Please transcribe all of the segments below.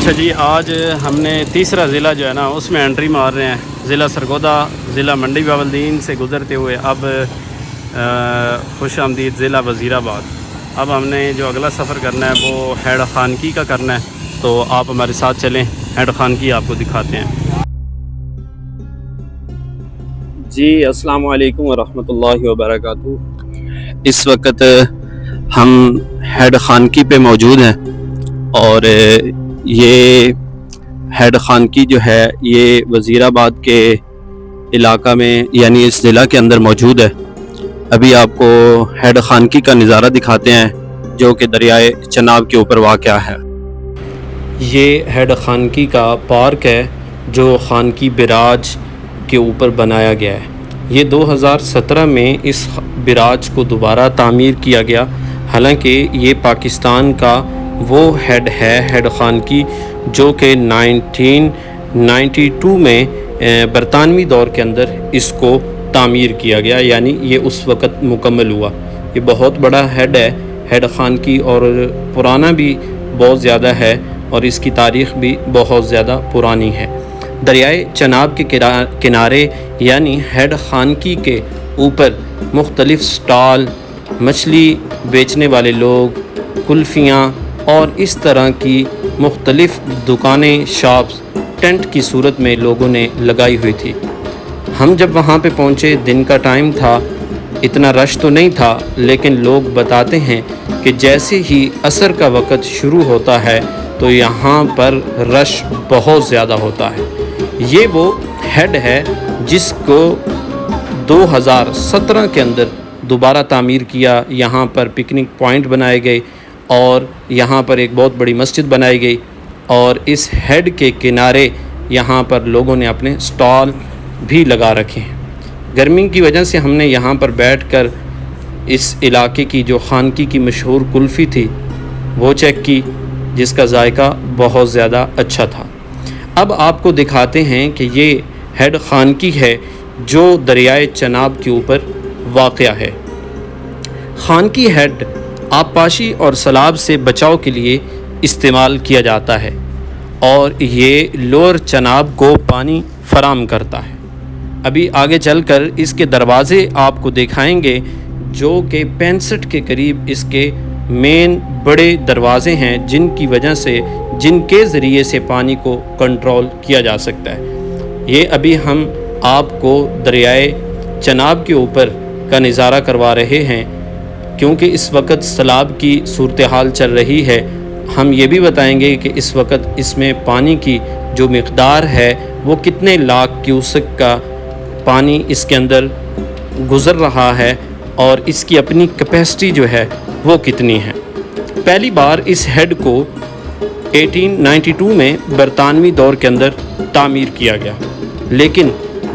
اچھا جی، آج ہم نے تیسرا ضلع جو ہے نا اس میں انٹری مار رہے ہیں. ضلع سرگودا، ضلع منڈی باولدین سے گزرتے ہوئے اب خوش آمدید ضلع وزیر آباد. اب ہم نے جو اگلا سفر کرنا ہے وہ ہیڈ خانقی کا کرنا ہے، تو آپ ہمارے ساتھ چلیں. ہیڈ خانقی آپ کو دکھاتے ہیں. جی السلام علیکم ورحمۃ اللہ وبرکاتہ. اس وقت ہم ہیڈ خانقی پہ موجود ہیں اور یہ ہیڈ خانقی جو ہے یہ وزیر آباد کے علاقہ میں یعنی اس ضلع کے اندر موجود ہے. ابھی آپ کو ہیڈ خانقی کا نظارہ دکھاتے ہیں جو کہ دریائے چناب کے اوپر واقع ہے. یہ ہیڈ خانقی کا پارک ہے جو خانقی براج کے اوپر بنایا گیا ہے. یہ 2017 میں اس براج کو دوبارہ تعمیر کیا گیا. حالانکہ یہ پاکستان کا وہ ہیڈ ہے ہیڈ خانقی جو کہ 1992 میں برطانوی دور کے اندر اس کو تعمیر کیا گیا، یعنی یہ اس وقت مکمل ہوا. یہ بہت بڑا ہیڈ ہے ہیڈ خانقی اور پرانا بھی بہت زیادہ ہے اور اس کی تاریخ بھی بہت زیادہ پرانی ہے. دریائے چناب کے کنارے یعنی ہیڈ خانقی کے اوپر مختلف سٹال، مچھلی بیچنے والے لوگ، کلفیاں اور اس طرح کی مختلف دکانیں، شاپس ٹینٹ کی صورت میں لوگوں نے لگائی ہوئی تھی. ہم جب وہاں پہ پہنچے دن کا ٹائم تھا، اتنا رش تو نہیں تھا، لیکن لوگ بتاتے ہیں کہ جیسے ہی عصر کا وقت شروع ہوتا ہے تو یہاں پر رش بہت زیادہ ہوتا ہے. یہ وہ ہیڈ ہے جس کو 2017 کے اندر دوبارہ تعمیر کیا. یہاں پر پکنک پوائنٹ بنائے گئے اور یہاں پر ایک بہت بڑی مسجد بنائی گئی اور اس ہیڈ کے کنارے یہاں پر لوگوں نے اپنے سٹال بھی لگا رکھے ہیں. گرمی کی وجہ سے ہم نے یہاں پر بیٹھ کر اس علاقے کی جو خانقی کی مشہور کلفی تھی وہ چیک کی، جس کا ذائقہ بہت زیادہ اچھا تھا. اب آپ کو دکھاتے ہیں کہ یہ ہیڈ خانقی ہے جو دریائے چناب کے اوپر واقع ہے. خانقی ہیڈ آبپاشی اور سیلاب سے بچاؤ کے لیے استعمال کیا جاتا ہے اور یہ لوئر چناب کو پانی فراہم کرتا ہے. ابھی آگے چل کر اس کے دروازے آپ کو دکھائیں گے جو کہ 65 کے قریب اس کے مین بڑے دروازے ہیں جن کے ذریعے سے پانی کو کنٹرول کیا جا سکتا ہے. یہ ابھی ہم آپ کو دریائے چناب کے اوپر کا نظارہ کروا رہے ہیں کیونکہ اس وقت سیلاب کی صورتحال چل رہی ہے. ہم یہ بھی بتائیں گے کہ اس وقت اس میں پانی کی جو مقدار ہے وہ کتنے لاکھ کیوسک کا پانی اس کے اندر گزر رہا ہے اور اس کی اپنی کیپیسٹی جو ہے وہ کتنی ہے. پہلی بار اس ہیڈ کو 1892 میں برطانوی دور کے اندر تعمیر کیا گیا، لیکن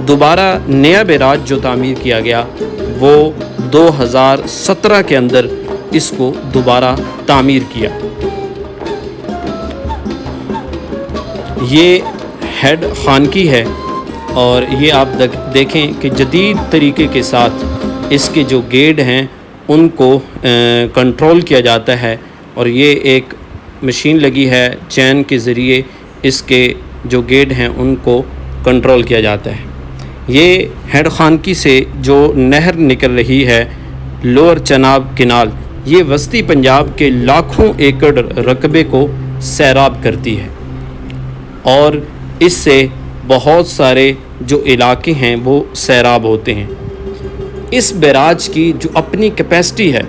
دوبارہ نیا بیراج جو تعمیر کیا گیا وہ 2017 کے اندر اس کو دوبارہ تعمیر کیا. یہ ہیڈ خانقی ہے اور یہ آپ دیکھیں کہ جدید طریقے کے ساتھ اس کے جو گیٹ ہیں ان کو کنٹرول کیا جاتا ہے اور یہ ایک مشین لگی ہے، چین کے ذریعے اس کے جو گیٹ ہیں ان کو کنٹرول کیا جاتا ہے. یہ ہیڈ خانقی سے جو نہر نکل رہی ہے لوئر چناب کینال، یہ وسطی پنجاب کے لاکھوں ایکڑ رقبے کو سیراب کرتی ہے اور اس سے بہت سارے جو علاقے ہیں وہ سیراب ہوتے ہیں. اس بیراج کی جو اپنی کیپیسٹی ہے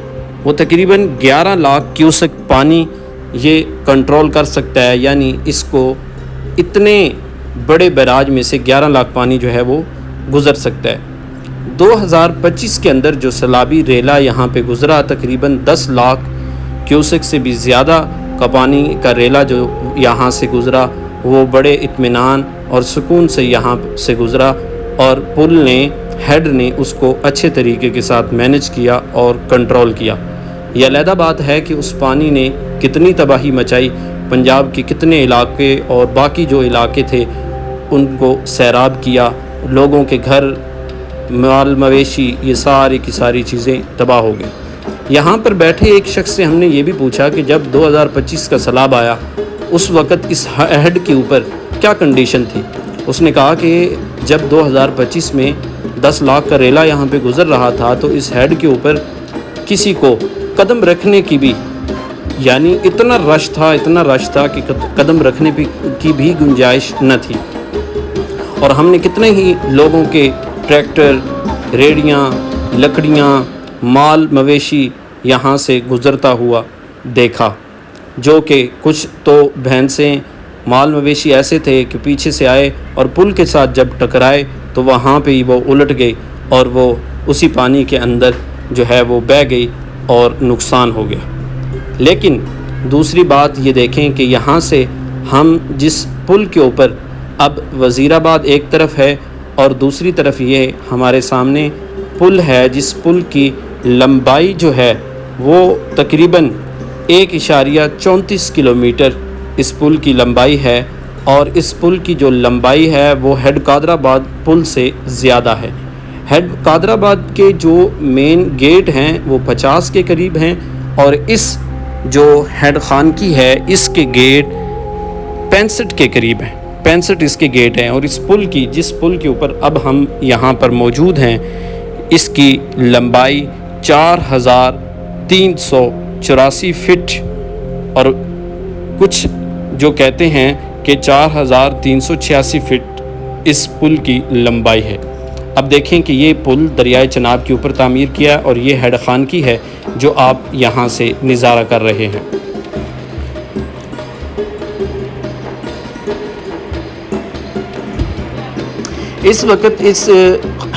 وہ تقریباً 11 لاکھ کیوسک پانی یہ کنٹرول کر سکتا ہے، یعنی اس کو اتنے بڑے بیراج میں سے 11 لاکھ پانی جو ہے وہ گزر سکتا ہے. 2025 کے اندر جو سیلابی ریلا یہاں پہ گزرا تقریباً 10 لاکھ کیوسک سے بھی زیادہ کا پانی کا ریلا جو یہاں سے گزرا وہ بڑے اطمینان اور سکون سے یہاں سے گزرا اور پل نے ہیڈ نے اس کو اچھے طریقے کے ساتھ مینج کیا اور کنٹرول کیا. یہ علیحدہ بات ہے کہ اس پانی نے کتنی تباہی مچائی، پنجاب کے کتنے علاقے اور باقی جو علاقے تھے ان کو سیراب کیا، لوگوں کے گھر، مال مویشی، یہ ساری کی ساری چیزیں تباہ ہو گئی. یہاں پر بیٹھے ایک شخص سے ہم نے یہ بھی پوچھا کہ جب 2025 کا سیلاب آیا اس وقت اس ہیڈ کے اوپر کیا کنڈیشن تھی۔ اس نے کہا کہ جب 2025 میں 10 لاکھ کا ریلا یہاں پہ گزر رہا تھا تو اس ہیڈ کے اوپر کسی کو قدم رکھنے کی بھی، یعنی اتنا رش تھا کہ قدم رکھنے کی بھی گنجائش نہ تھی۔ اور ہم نے کتنے ہی لوگوں کے ٹریکٹر، ریڑیاں، لکڑیاں، مال مویشی یہاں سے گزرتا ہوا دیکھا، جو کہ کچھ تو بھینسیں، مال مویشی ایسے تھے کہ پیچھے سے آئے اور پل کے ساتھ جب ٹکرائے تو وہاں پہ ہی وہ الٹ گئی اور وہ اسی پانی کے اندر جو ہے وہ بہہ گئی اور نقصان ہو گیا۔ لیکن دوسری بات یہ دیکھیں کہ یہاں سے ہم جس پل کے اوپر اب وزیر آباد ایک طرف ہے اور دوسری طرف یہ ہمارے سامنے پل ہے، جس پل کی لمبائی جو ہے وہ تقریباً 1.34 کلومیٹر اس پل کی لمبائی ہے، اور اس پل کی جو لمبائی ہے وہ ہیڈ قادرآباد پل سے زیادہ ہے۔ ہیڈ قادرآباد کے جو مین گیٹ ہیں وہ 50 کے قریب ہیں، اور اس جو ہیڈ خانقی ہے اس کے گیٹ 65 کے قریب ہیں، 65 اس کے گیٹ ہیں۔ اور اس پل کی، جس پل کے اوپر اب ہم یہاں پر موجود ہیں، اس کی لمبائی 4384 فٹ، اور کچھ جو کہتے ہیں کہ 4386 فٹ اس پل کی لمبائی ہے۔ اب دیکھیں کہ یہ پل دریائے چناب کے اوپر تعمیر کیا اور یہ ہیڈ خانقی ہے جو آپ یہاں سے نظارہ کر رہے ہیں۔ اس وقت اس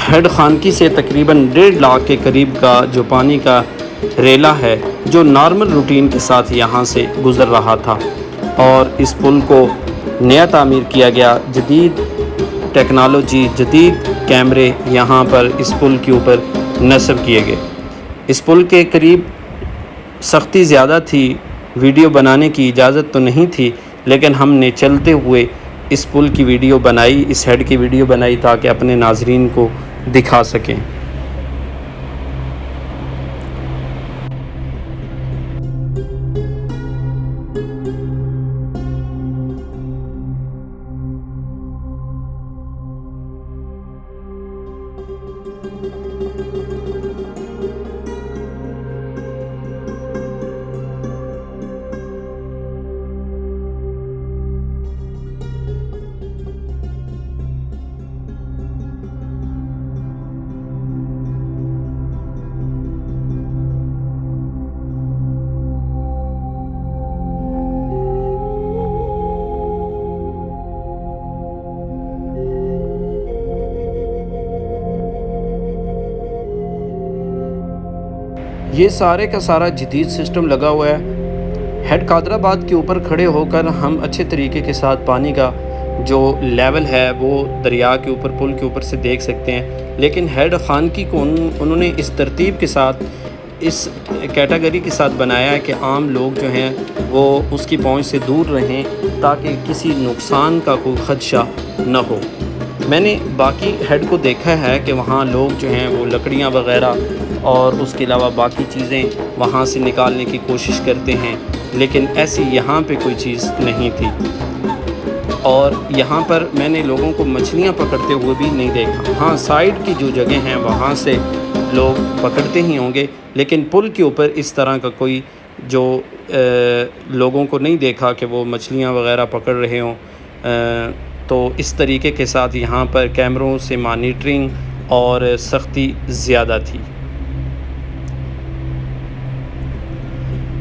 ہیڈ خانقی سے تقریباً 1.5 لاکھ کے قریب کا جو پانی کا ریلا ہے جو نارمل روٹین کے ساتھ یہاں سے گزر رہا تھا، اور اس پل کو نیا تعمیر کیا گیا، جدید ٹیکنالوجی، جدید کیمرے یہاں پر اس پل کے اوپر نصب کیے گئے۔ اس پل کے قریب سختی زیادہ تھی، ویڈیو بنانے کی اجازت تو نہیں تھی، لیکن ہم نے چلتے ہوئے اس پل کی ویڈیو بنائی، اس ہیڈ کی ویڈیو بنائی تاکہ اپنے ناظرین کو دکھا سکیں۔ یہ سارے کا سارا جدید سسٹم لگا ہوا ہے۔ ہیڈ قادرآباد کے اوپر کھڑے ہو کر ہم اچھے طریقے کے ساتھ پانی کا جو لیول ہے وہ دریا کے اوپر، پل کے اوپر سے دیکھ سکتے ہیں، لیکن ہیڈ خانقی کو انہوں نے اس ترتیب کے ساتھ، اس کیٹیگری کے ساتھ بنایا ہے کہ عام لوگ جو ہیں وہ اس کی پہنچ سے دور رہیں تاکہ کسی نقصان کا کوئی خدشہ نہ ہو۔ میں نے باقی ہیڈ کو دیکھا ہے کہ وہاں لوگ جو ہیں وہ لکڑیاں وغیرہ اور اس کے علاوہ باقی چیزیں وہاں سے نکالنے کی کوشش کرتے ہیں، لیکن ایسی یہاں پہ کوئی چیز نہیں تھی۔ اور یہاں پر میں نے لوگوں کو مچھلیاں پکڑتے ہوئے بھی نہیں دیکھا۔ ہاں، سائیڈ کی جو جگہ ہیں وہاں سے لوگ پکڑتے ہی ہوں گے، لیکن پل کے اوپر اس طرح کا کوئی جو لوگوں کو نہیں دیکھا کہ وہ مچھلیاں وغیرہ پکڑ رہے ہوں۔ تو اس طریقے کے ساتھ یہاں پر کیمروں سے مانیٹرنگ اور سختی زیادہ تھی۔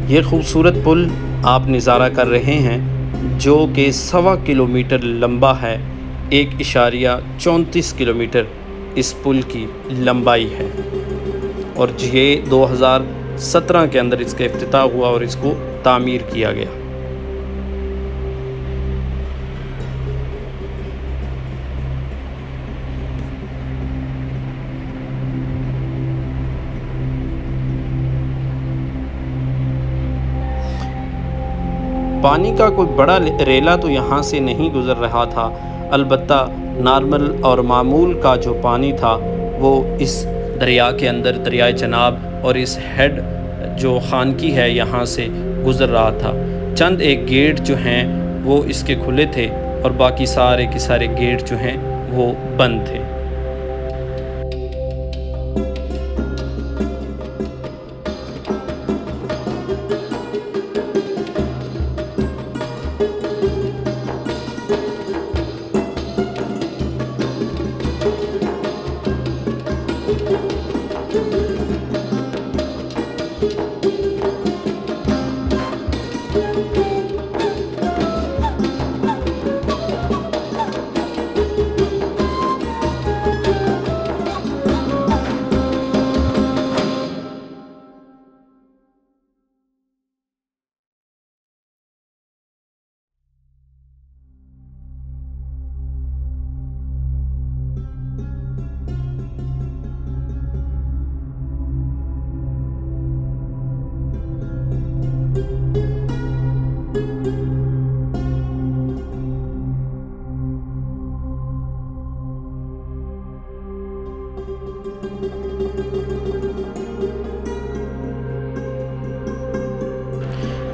یہ خوبصورت پل آپ نظارہ کر رہے ہیں جو کہ 1.25 کلومیٹر لمبا ہے، 1.34 کلومیٹر اس پل کی لمبائی ہے، اور یہ 2017 کے اندر اس کا افتتاح ہوا اور اس کو تعمیر کیا گیا۔ پانی کا کوئی بڑا ریلا تو یہاں سے نہیں گزر رہا تھا، البتہ نارمل اور معمول کا جو پانی تھا وہ اس دریا کے اندر، دریائے چناب اور اس ہیڈ جو خانقی ہے یہاں سے گزر رہا تھا۔ چند ایک گیٹ جو ہیں وہ اس کے کھلے تھے اور باقی سارے کے سارے گیٹ جو ہیں وہ بند تھے۔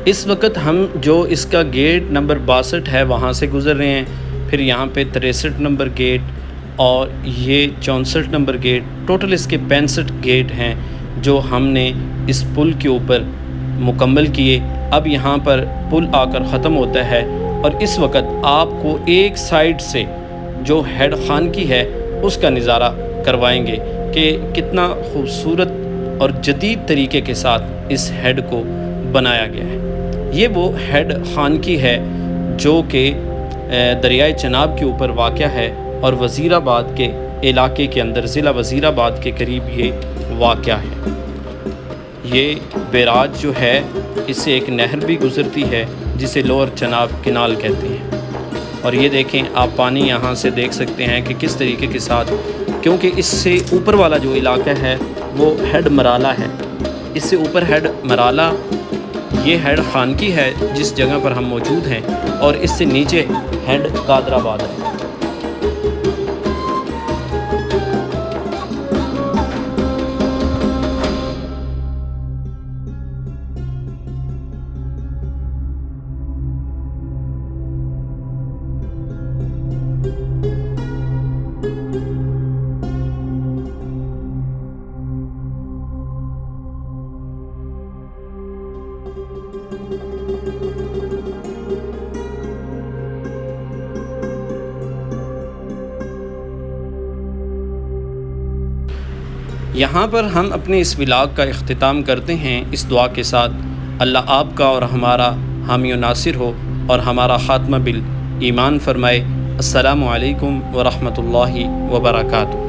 اس وقت ہم جو اس کا گیٹ نمبر 62 ہے وہاں سے گزر رہے ہیں، پھر یہاں پہ 63 نمبر گیٹ اور یہ 64 نمبر گیٹ، ٹوٹل اس کے 65 گیٹ ہیں جو ہم نے اس پل کے اوپر مکمل کیے۔ اب یہاں پر پل آ کر ختم ہوتا ہے اور اس وقت آپ کو ایک سائیڈ سے جو ہیڈ خان کی ہے اس کا نظارہ کروائیں گے کہ کتنا خوبصورت اور جدید طریقے کے ساتھ اس ہیڈ کو بنایا گیا ہے۔ یہ وہ ہیڈ خان کی ہے جو کہ دریائے چناب کے اوپر واقع ہے اور وزیر آباد کے علاقے کے اندر، ضلع وزیر آباد کے قریب یہ واقع ہے۔ یہ بیراج جو ہے اس سے ایک نہر بھی گزرتی ہے جسے لوور چناب کینال کہتے ہیں، اور یہ دیکھیں آپ پانی یہاں سے دیکھ سکتے ہیں کہ کس طریقے کے ساتھ، کیونکہ اس سے اوپر والا جو علاقہ ہے وہ ہیڈ مرالہ ہے، اس سے اوپر ہیڈ مرالہ یہ ہیڈ خان کی ہے جس جگہ پر ہم موجود ہیں، اور اس سے نیچے ہیڈ قادر آباد ہے۔ یہاں پر ہم اپنے اس ولاگ کا اختتام کرتے ہیں اس دعا کے ساتھ، اللہ آپ کا اور ہمارا حامی و ناصر ہو اور ہمارا خاتمہ بالایمان فرمائے۔ السلام علیکم ورحمۃ اللہ وبرکاتہ۔